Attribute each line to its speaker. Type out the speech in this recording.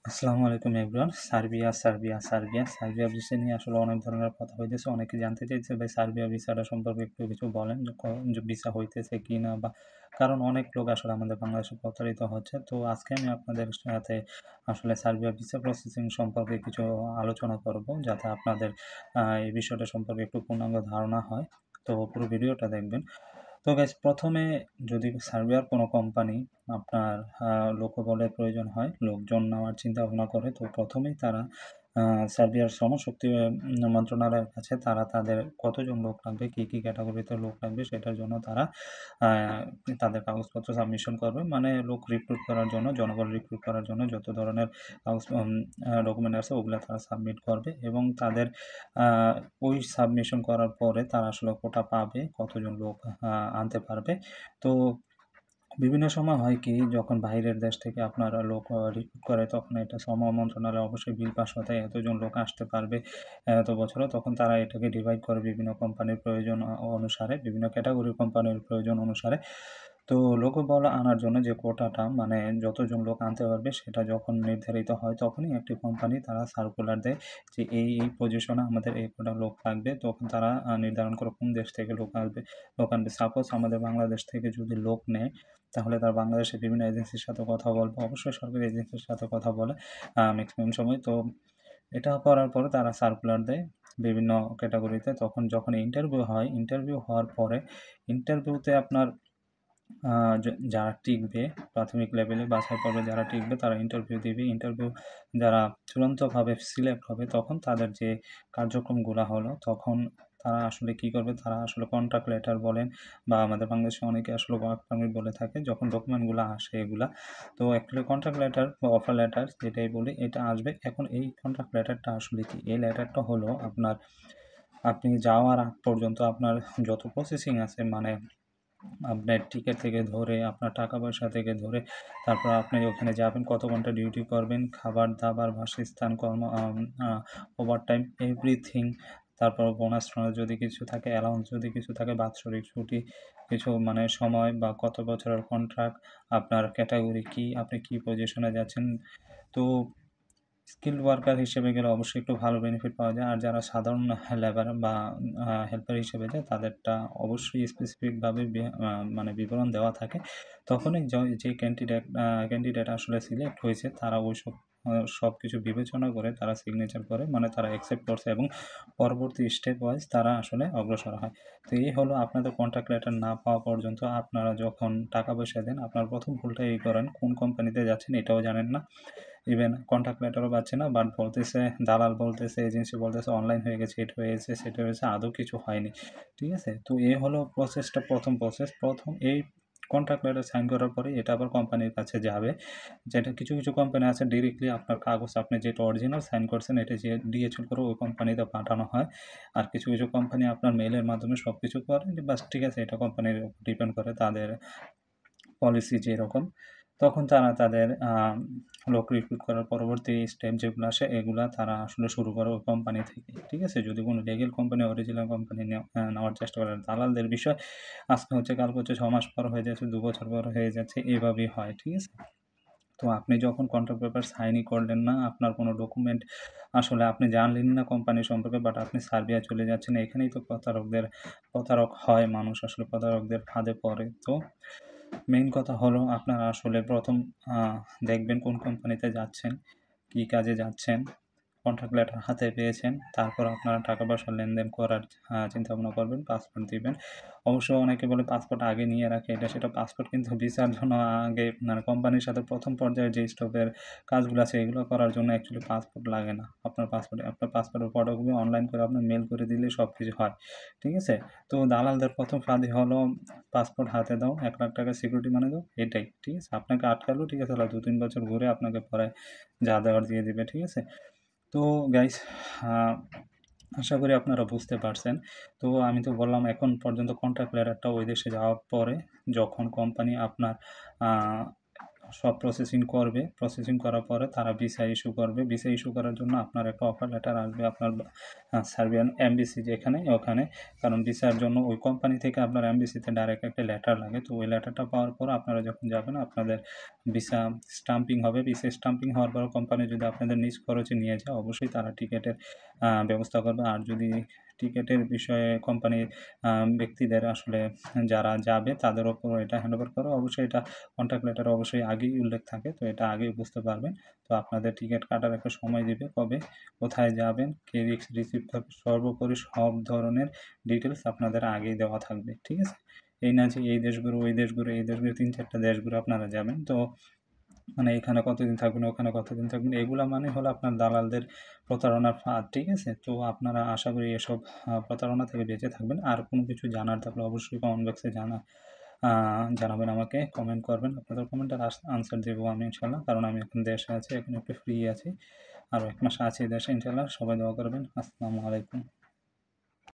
Speaker 1: আসসালামু আলাইকুম everyone. Serbia visa নিয়ে আসলে অনেক ধরনের কথা হইতেছে। অনেকে জানতে চাইছে ভাই সার্বিয়া ভিসাটা সম্পর্কে একটু কিছু বলেন যে ভিসা হইতেছে কিনা বা কারণ অনেক লোক আসলে আমাদের বাংলাদেশে প্রতারিত হচ্ছে। তো আজকে আমি আপনাদের সাথে আসলে সার্বিয়া ভিসা প্রসেসিং সম্পর্কে কিছু আলোচনা করব যাতে আপনাদের এই বিষয়টা সম্পর্কে একটু পূর্ণাঙ্গ ধারণা হয়। তো পুরো ভিডিওটা দেখবেন। তো গাইস প্রথমে যদি সার্বিয়ার কোনো কোম্পানি আপনার লোকবলের প্রয়োজন হয়, লোকজন নেওয়ার চিন্তা ভাবনা করে, তো প্রথমেই তারা সার্বিয়ার শ্রমশক্তি মন্ত্রণালয়ের কাছে তারা তাদের কতজন লোক লাগবে, কী কী ক্যাটাগরিতে লোক লাগবে সেটার জন্য তারা তাদের কাগজপত্র সাবমিশন করবে। মানে লোক রিক্রুট করার জন্য, জনবল রিক্রুট করার জন্য যত ধরনের কাগজ ডকুমেন্ট আছে ওগুলো তারা সাবমিট করবে এবং তাদের ওই সাবমিশন করার পরে তারা আসলে কোটা পাবে, কতজন লোক আনতে পারবে। তো বিভিন্ন সময় হয় কি যখন বাইরের দেশ থেকে আপনারা লোক রিক্রুট করে তখন এটা শ্রম মন্ত্রণালয়ে অবশ্যই বিল পাস হতে এতজন লোক আসতে পারবে এত বছরে, তখন তারা এটাকে ডিভাইড করে বিভিন্ন কোম্পানির প্রয়োজন অনুসারে, বিভিন্ন ক্যাটাগরির কোম্পানির প্রয়োজন অনুসারে। তো লোকবল আনার জন্য যে কোটাটা মানে যতজন লোক আনতে পারবে সেটা যখন নির্ধারিত হয় তখনই একটি কোম্পানি তারা সার্কুলার দেয় যে এই পজিশনে আমাদের এই কটা লোক লাগবে। তখন তারা নির্ধারণ করে কোন দেশ থেকে লোক আনবে। সাপোজ আমাদের বাংলাদেশ থেকে যদি লোক নেয় তাহলে তার বাংলাদেশের বিভিন্ন এজেন্সির সাথে কথা বলবে, অবশ্যই সরকারি এজেন্সির সাথে কথা বলে ম্যাক্সিমাম সময়। তো এটা করার পরে তারা সার্কুলার দেয় বিভিন্ন ক্যাটাগরিতে। তখন যখন ইন্টারভিউ হওয়ার পরে ইন্টারভিউতে আপনার যারা টিকবে, প্রাথমিক লেভেলে বাছাই পর্বে যারা টিকবে তারা ইন্টারভিউ দিবে। ইন্টারভিউ যারা চূড়ান্তভাবে সিলেক্ট হবে তখন তাদের যে কার্যক্রমগুলা হলো তখন তারা আসলে কী করবে, তারা আসলে কন্ট্রাক্ট লেটার বলেন বা আমাদের বাংলাদেশে অনেকে আসলে ওয়ার্ক পারমিট বলে থাকে যখন ডকুমেন্টগুলো আসে এগুলা। তো অ্যাকচুয়ালি কন্ট্রাক্ট লেটার বা অফার লেটার যেটাই বলি এটা আসবে। এখন এই কন্ট্রাক্ট লেটারটা আসলে কি? এই লেটারটা হলো আপনার আপনি যাওয়ার আগ পর্যন্ত আপনার যত প্রসেসিং আছে, মানে আপনার টিকিট থেকে ধরে আপনার টাকা পয়সা থেকে ধরে তারপর আপনি ওখানে যাবেন, কত ঘন্টা ডিউটি করবেন, খাবার-দাবার, বাসস্থান, ওভারটাইম এভরিথিং। তারপর বোনাস-টোনাস যদি কিছু থাকে, অ্যালাউন্স যদি কিছু থাকে, বাৎসরিক ছুটি, কিছু মানে সময় বা কত বছরের কন্ট্রাক্ট, আপনার ক্যাটাগরি কী, আপনি কী পজিশনে যাচ্ছেন। তো স্কিলড ওয়ার্কার হিসেবে গেলে অবশ্যই একটু ভালো বেনিফিট পাওয়া যায়। আর যারা সাধারণ লেবার বা হেল্পার হিসেবে যায় তাদেরটা অবশ্যই স্পেসিফিকভাবে মানে বিবরণ দেওয়া থাকে। তখনই যে ক্যান্ডিডেট আসলে সিলেক্ট হয়েছে তারা ওইসব সব কিছু বিবেচনা করে তারা সিগনেচার করে, মানে তারা অ্যাকসেপ্ট করছে এবং পরবর্তী স্টেপ ওয়াইজ তারা আসলে অগ্রসর হয়। তো এই হলো আপনাদের কন্ট্রাক্ট লেটার না পাওয়া পর্যন্ত আপনারা যখন টাকা পয়সা দেন আপনার প্রথম ভুলটা এই করেন, কোন কোম্পানিতে যাচ্ছেন এটাও জানেন না, ইভেন কন্ট্রাক্ট লেটারও পাচ্ছে না, বাট বলতেছে, দালাল বলতেছে, এজেন্সি বলতেছে অনলাইন হয়ে গেছে, এটা হয়েছে, সেটা হয়েছে, আদৌ কিছু হয়নি। ঠিক আছে? তো এই হলো প্রসেসটা, প্রথম প্রসেস। প্রথম এই কন্ট্রাক্ট লেটার সাইন করার পরে এটা আবার কোম্পানির কাছে যাবে। যেটা কিছু, কিছু কোম্পানি আছে ডিরেক্টলি আপনার কাগজ আপনি যেটা অরিজিনাল সাইন করছেন এটা যে DHL করে ওই কোম্পানিতে পাঠানো হয়। আর কিছু, কিছু কোম্পানি আপনার মেইলের মাধ্যমে সবকিছু করে। বাস ঠিক আছে, এটা কোম্পানির উপর ডিপেন্ড করে তাদের পলিসি যেরকম। তখন তারা তাদের লোক রিক্রুট করার পরবর্তী স্টেপ যেগুলো আসে এগুলা তারা আসলে শুরু করে ওই কোম্পানি থেকে। ঠিক আছে? যদি কোনো লিগ্যাল কোম্পানি, অরিজিনাল কোম্পানি নেওয়ার চেষ্টা করে। দালালদের বিষয় আজকে হচ্ছে, কালকে হচ্ছে, 6 মাস পর হয়ে যাচ্ছে, 2 বছর পর হয়ে যাচ্ছে, এভাবেই হয়। ঠিক আছে? তো আপনি যখন কন্ট্রাক্ট পেপার সাইনই করলেন না, আপনার কোনো ডকুমেন্ট আসলে আপনি জানলেনই না কোম্পানি সম্পর্কে, বাট আপনি সার্বিয়া চলে যাচ্ছেন, এখানেই তো প্রতারক হয় মানুষ, আসলে প্রতারকদের ফাঁদে পড়ে। তো মেইন কথা হলো আপনারা আসলে প্রথম দেখবেন কোন কোম্পানিতে যাচ্ছেন, কী কাজে যাচ্ছেন, কন্ট্রাক্ট লেটার হাতে পেয়েছেন, তারপর আপনারা টাকা পয়সা লেনদেন করার চিন্তাভাবনা করবেন, পাসপোর্ট দিবেন। অবশ্য অনেকে বলে পাসপোর্ট আগে নিয়ে রাখে, এটা সেটা। পাসপোর্ট কিন্তু ভিসার জন্য আগে মানে কোম্পানির সাথে প্রথম পর্যায়ে যে স্টপের কাজগুলো আছে এগুলো করার জন্য অ্যাকচুয়ালি পাসপোর্ট লাগে না। আপনার পাসপোর্টের ফটোকপি অনলাইন করে আপনার মেল করে দিলে সব কিছু হয়। ঠিক আছে? তো দালালদের প্রথম ফাঁদি হলো পাসপোর্ট হাতে দাও, ৳1,00,000 সিকিউরিটি মানি দাও, এটাই। ঠিক আছে? আপনাকে আটকালো, ঠিক আছে, 2-3 বছর ঘুরে আপনাকে পরে যা দেওয়ার দিয়ে দিবে। ঠিক আছে? তো গাইস, আশা করি আপনারা বুঝতে পারছেন। তো আমি তো বললাম এখন পর্যন্ত কন্ট্রাক্ট লেটারটা ওই দেশে যাওয়ার পরে যখন কোম্পানি আপনার আ সব প্রসেসিং করবে। প্রসেসিং করার পরে তারা ভিসা ইস্যু করবে। ভিসা ইস্যু করার জন্য আপনার একটা অফার লেটার আসবে আপনার সার্বিয়ান এমবাসি যেখানে ওখানে। কারণ ভিসার জন্য ওই কোম্পানি থেকে আপনার এমবাসিতে ডাইরেক্ট একটা লেটার লাগে। তো ওই লেটারটা পাওয়ার পর আপনারা যখন যাবেন আপনাদের ভিসা স্টাম্পিং হবে। ভিসা স্টাম্পিং হওয়ার পর কোম্পানি যদি আপনাদের নিজ খরচে নিয়ে যায় অবশ্যই তারা টিকেটের ব্যবস্থা করবে। আর যদি টিকেটের বিষয়ে কোম্পানির ব্যক্তিদের আসলে যারা যাবে তাদের ওপর এটা হ্যান্ডওভার করে। অবশ্যই এটা কন্ট্রাক্ট লেটারে অবশ্যই আগেই উল্লেখ থাকে। তো এটা আগেই বুঝতে পারবেন। তো আপনাদের টিকেট কাটার একটা সময় দিবে, কবে, কোথায় যাবেন, কে রিসিভ করবে, সর্বোপরি সব ধরনের ডিটেলস আপনাদের আগেই দেওয়া থাকবে। ঠিক আছে? এই না যে এই দেশ ঘুরে, ওই দেশ ঘুরে, এই দেশ ঘুরে ৩-৪ টা দেশ ঘুরে আপনারা যাবেন। তো মানে এখানে কতদিন থাকবেন, ওখানে কতদিন থাকবেন, এগুলা মানে হলো আপনার দালালদের প্রতারণার ফাঁদ। ঠিক আছে? তো আপনারা আশা করি এসব প্রতারণা থেকে বেঁচে থাকবেন। আর কোনো কিছু জানার থাকলে অবশ্যই কমেন্ট বক্সে জানাবেন আমাকে, কমেন্ট করবেন। আপনাদের কমেন্টের আনসার দেবো আমি ইনশাআল্লাহ। কারণ আমি এখন দেশে আছি, এখন একটু ফ্রি আছি। আরও ১ মাস আছি দেশে ইনশাআল্লাহ। সবাই দোয়া করবেন। আসসালামু আলাইকুম।